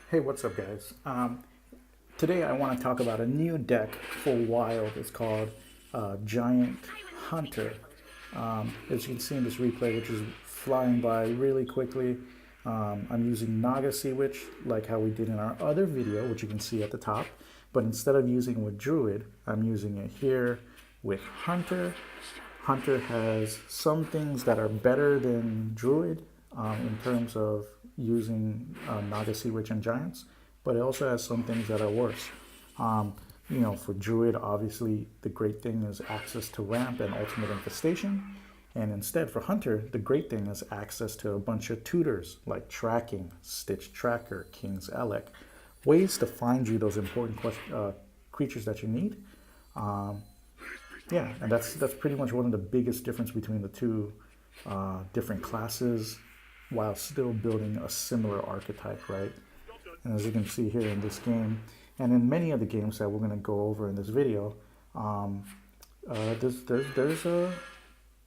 Hey, what's up, guys? Today I want to talk about a new deck for Wild. It's called Giant Hunter. As you can see in this replay, which is flying by really quickly, I'm using Naga Sea Witch like how we did in our other video, which you can see at the top. But instead of using it with Druid, I'm using it here with Hunter. Hunter has some things that are better than Druid in terms of using Naga Sea Witch and Giants, but it also has some things that are worse. For Druid, obviously, the great thing is access to Ramp and Ultimate Infestation. And instead, for Hunter, the great thing is access to a bunch of tutors like Tracking, Stitch Tracker, King's Elec, ways to find you those important creatures that you need. Yeah, and that's pretty much one of the biggest difference between the two different classes, while still building a similar archetype, right? And as you can see here in this game, and in many of the games that we're going to go over in this video,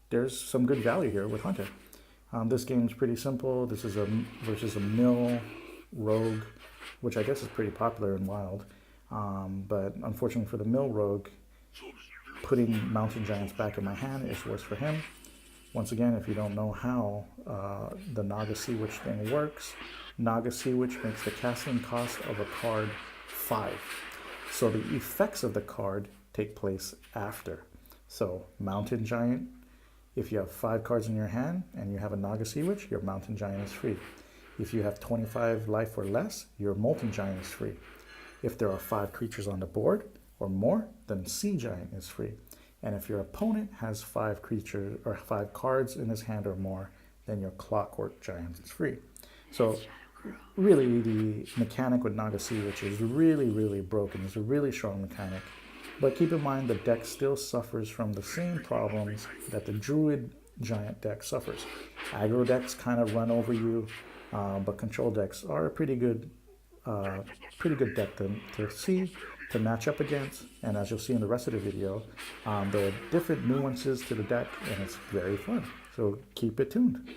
there's some good value here with Hunter. This game is pretty simple. This is versus a mill rogue, which I guess is pretty popular in Wild. But unfortunately for the mill rogue, putting Mountain Giants back in my hand is worse for him. Once again, if you don't know how the Naga Sea Witch thing works, Naga Sea Witch makes the casting cost of a card 5. So the effects of the card take place after. So Mountain Giant, if you have 5 cards in your hand and you have a Naga Sea Witch, your Mountain Giant is free. If you have 25 life or less, your Molten Giant is free. If there are 5 creatures on the board or more, then Sea Giant is free. And if your opponent has 5 creatures or 5 cards in his hand or more, then your Clockwork Giant is free. So really the mechanic with Naga Sea Witch is really broken. It's a really strong mechanic. But keep in mind the deck still suffers from the same problems that the Druid Giant deck suffers. Aggro decks kind of run over you, but control decks are a pretty good deck to see, to match up against. And as you'll see in the rest of the video, there are different nuances to the deck, and it's very fun. So keep it tuned.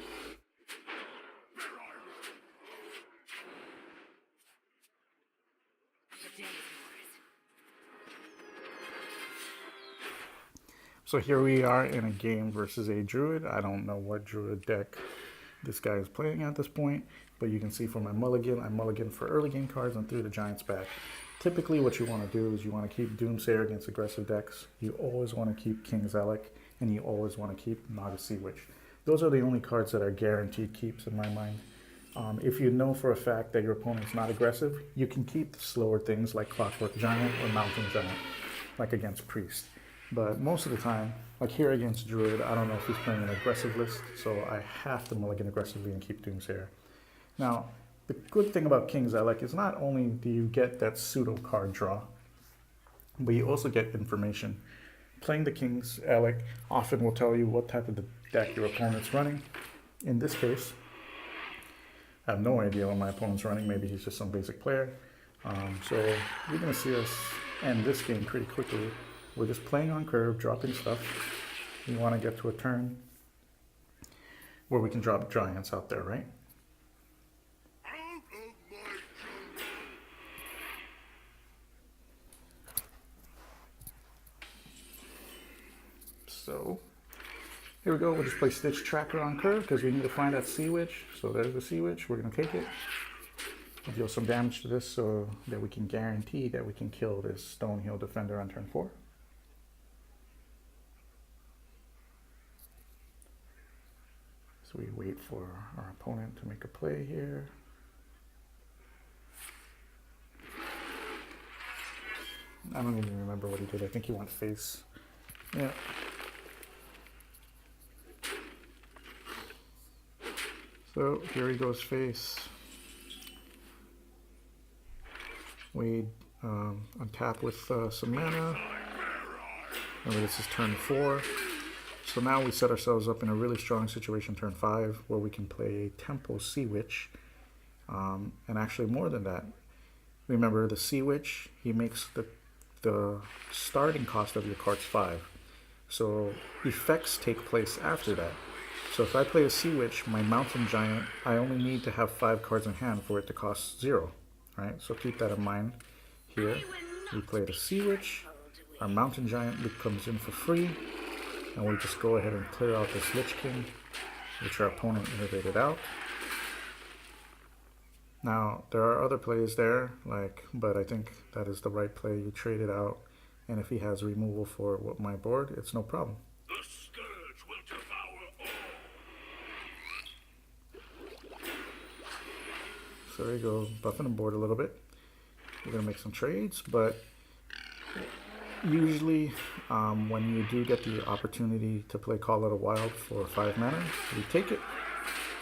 So here we are in a game versus a Druid. I don't know what Druid deck this guy is playing at this point, but you can see from my mulligan, I mulligan for early game cards and threw the Giants back. Typically what you want to do is you want to keep Doomsayer against aggressive decks. You always want to keep King's Elec, and you always want to keep Naga Sea Witch. Those are the only cards that are guaranteed keeps in my mind. If you know for a fact that your opponent's not aggressive, you can keep slower things like Clockwork Giant or Mountain Giant, like against Priest. But most of the time, like here against Druid, I don't know if he's playing an aggressive list, so I have to mulligan aggressively and keep Doomsayer. Now, the good thing about King's Elec is not only do you get that pseudo card draw, but you also get information. Playing the King's Elec often will tell you what type of the deck your opponent's running. In this case, I have no idea what my opponent's running. Maybe he's just some basic player. So you're going to see us end this game pretty quickly. We're just playing on curve, dropping stuff. We want to get to a turn where we can drop Giants out there, right? So here we go. We'll just play Stitch Tracker on curve because we need to find that Sea Witch. So there's the Sea Witch. We're going to take it. We'll deal some damage to this so that we can guarantee that we can kill this Stonehill Defender on turn 4. So we wait for our opponent to make a play here. I don't even remember what he did. I think he went face. Yeah. So here he goes face. We untap with some mana. Remember, this is turn 4. So now we set ourselves up in a really strong situation turn 5 where we can play Tempo Sea Witch. And actually more than that. Remember the Sea Witch, he makes the starting cost of your cards 5. So effects take place after that. So if I play a Sea Witch, my Mountain Giant, I only need to have 5 cards in hand for it to cost 0. right? So keep that in mind here. We play the Sea Witch. Our Mountain Giant comes in for free. And we just go ahead and clear out this Lich King, which our opponent innovated out. Now, there are other plays there, but I think that is the right play. You trade it out, and if he has removal for my board, it's no problem. The scourge will devour all. So there you go, buffing the board a little bit. We're gonna make some trades, but usually when you do get the opportunity to play Call of the Wild for 5 mana, we take it.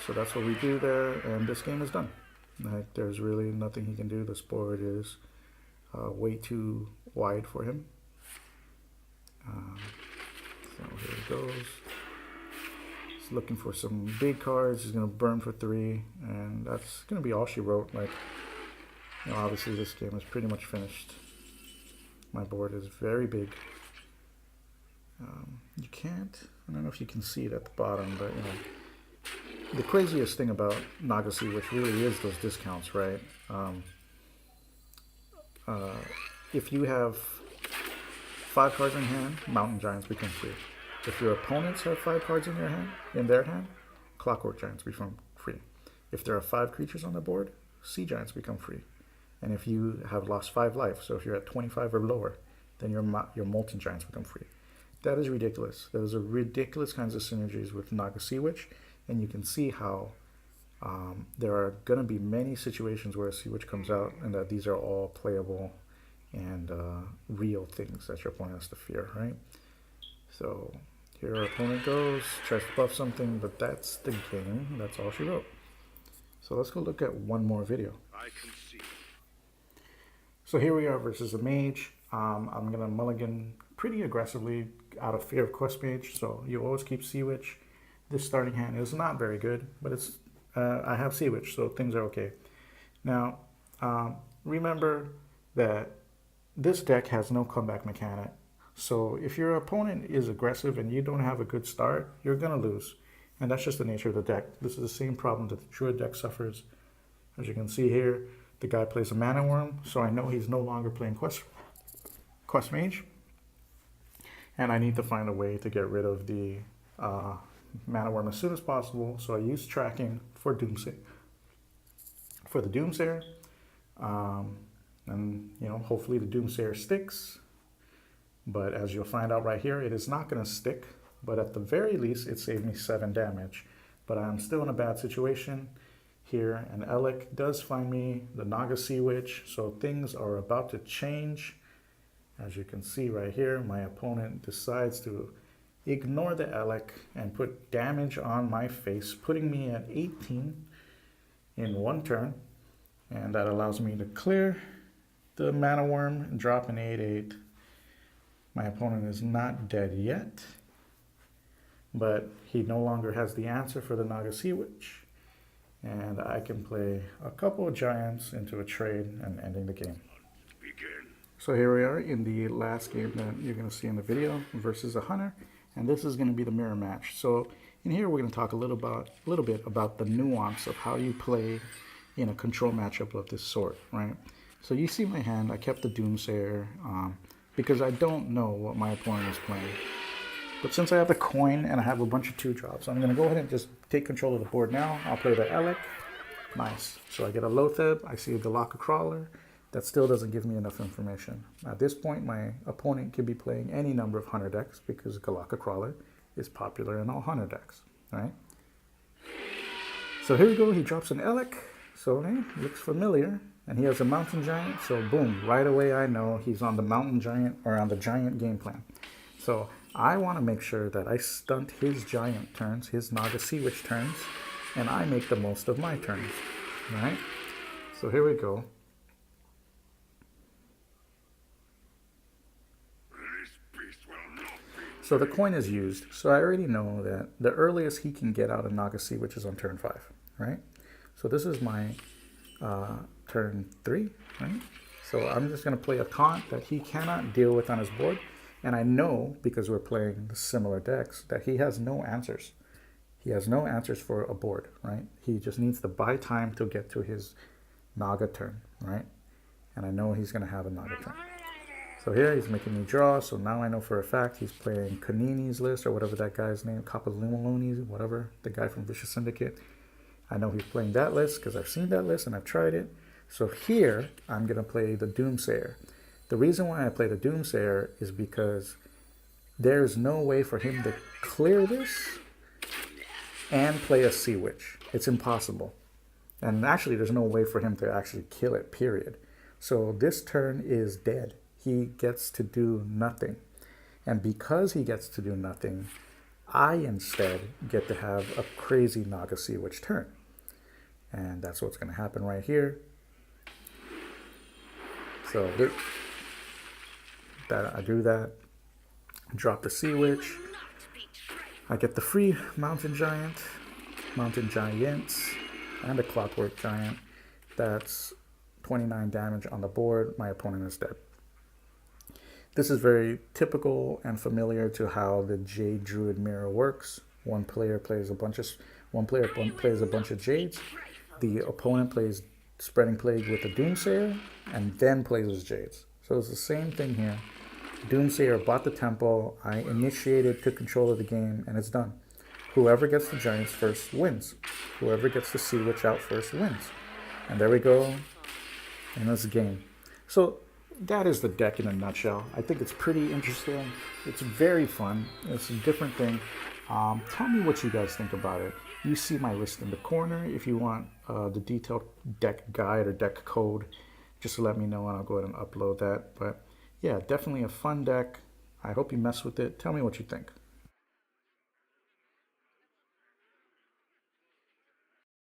So that's what we do there, and this game is done. There's really nothing he can do. This board is way too wide for him. So here he goes. He's looking for some big cards. He's going to burn for 3, and that's going to be all she wrote. Obviously this game is pretty much finished. My board is very big. You can't, I don't know if you can see it at the bottom, but the craziest thing about Naga Sea Witch really is those discounts, right? If you have 5 cards in hand, Mountain Giants become free. If your opponents have 5 cards in their hand, Clockwork Giants become free. If there are 5 creatures on the board, Sea Giants become free. And if you have lost 5 life, so if you're at 25 or lower, then your Molten Giants become free. That is ridiculous. Those are ridiculous kinds of synergies with Naga Sea Witch, and you can see how there are going to be many situations where a Sea Witch comes out, and that these are all playable and real things that your opponent has to fear, right? So here our opponent goes, tries to buff something, but that's the game. That's all she wrote. So let's go look at one more video. I can see. So here we are versus a mage. I'm going to mulligan pretty aggressively out of fear of Quest Mage, so you always keep Sea Witch. This starting hand is not very good, but it's I have Sea Witch, so things are okay. Now, remember that this deck has no comeback mechanic. So if your opponent is aggressive and you don't have a good start, you're going to lose. And that's just the nature of the deck. This is the same problem that the Druid deck suffers. As you can see here, the guy plays a Mana Worm, so I know he's no longer playing Quest Mage. And I need to find a way to get rid of the Mana Worm as soon as possible. So I use tracking for Doomsayer. For the Doomsayer. And hopefully the Doomsayer sticks. But as you'll find out right here, it is not going to stick. But at the very least, it saved me 7 damage. But I'm still in a bad situation here. And Alec does find me the Naga Sea Witch. So things are about to change. As you can see right here, my opponent decides to ignore the Alec and put damage on my face, putting me at 18 in 1 turn. And that allows me to clear the Mana Worm and drop an 8/8. My opponent is not dead yet, but he no longer has the answer for the Naga Sea Witch. And I can play a couple of giants into a trade and ending the game. So here we are in the last game that you're going to see in the video versus a hunter, and this is going to be the mirror match. So in here we're going to talk a little bit about the nuance of how you play in a control matchup of this sort, right? So you see my hand, I kept the Doomsayer because I don't know what my opponent is playing. But since I have the coin and I have a bunch of 2-drops, I'm going to go ahead and just take control of the board now. I'll play the Alec. Nice. So I get a Lotheb, I see a Galaka Crawler. That still doesn't give me enough information. At this point, my opponent could be playing any number of hunter decks because Galaka Crawler is popular in all hunter decks, right? So here we go, he drops an Alec. So hey, looks familiar. And he has a Mountain Giant, so boom, right away I know he's on the Mountain Giant or on the Giant game plan. So I want to make sure that I stunt his Giant turns, his Naga Sea Witch turns, and I make the most of my turns, right? So here we go. So the coin is used, so I already know that the earliest he can get out of Naga Sea Witch is on turn 5, right? So this is my turn 3, right? So I'm just going to play a taunt that he cannot deal with on his board, and I know, because we're playing the similar decks, that he has no answers. He has no answers for a board, right? He just needs to buy time to get to his Naga turn, right? And I know he's going to have a Naga turn. So here he's making me draw, so now I know for a fact he's playing Kanini's list, or whatever that guy's name, Kapalumalonis, whatever, the guy from Vicious Syndicate. I know he's playing that list because I've seen that list and I've tried it. So here I'm going to play the Doomsayer. The reason why I play the Doomsayer is because there's no way for him to clear this and play a Sea Witch. It's impossible. And actually, there's no way for him to actually kill it, period. So this turn is dead. He gets to do nothing. And because he gets to do nothing, I instead get to have a crazy Naga Sea Witch turn. And that's what's going to happen right here. So I do that. Drop the Sea Witch. I get the free Mountain Giants, and a Clockwork Giant. That's 29 damage on the board. My opponent is dead. This is very typical and familiar to how the Jade Druid mirror works. One player plays a bunch of Jades. The opponent plays Spreading Plague with the Doomsayer, and then plays his Jades. So it's the same thing here. Doomsayer bought the temple. I initiated, took control of the game, and it's done. Whoever gets the Giants first wins. Whoever gets the Sea Witch out first wins. And there we go. And that's the game. So that is the deck in a nutshell. I think it's pretty interesting. It's very fun. It's a different thing. Tell me what you guys think about it. You see my list in the corner. If you want the detailed deck guide or deck code, just let me know and I'll go ahead and upload that. But yeah, definitely a fun deck. I hope you mess with it. Tell me what you think.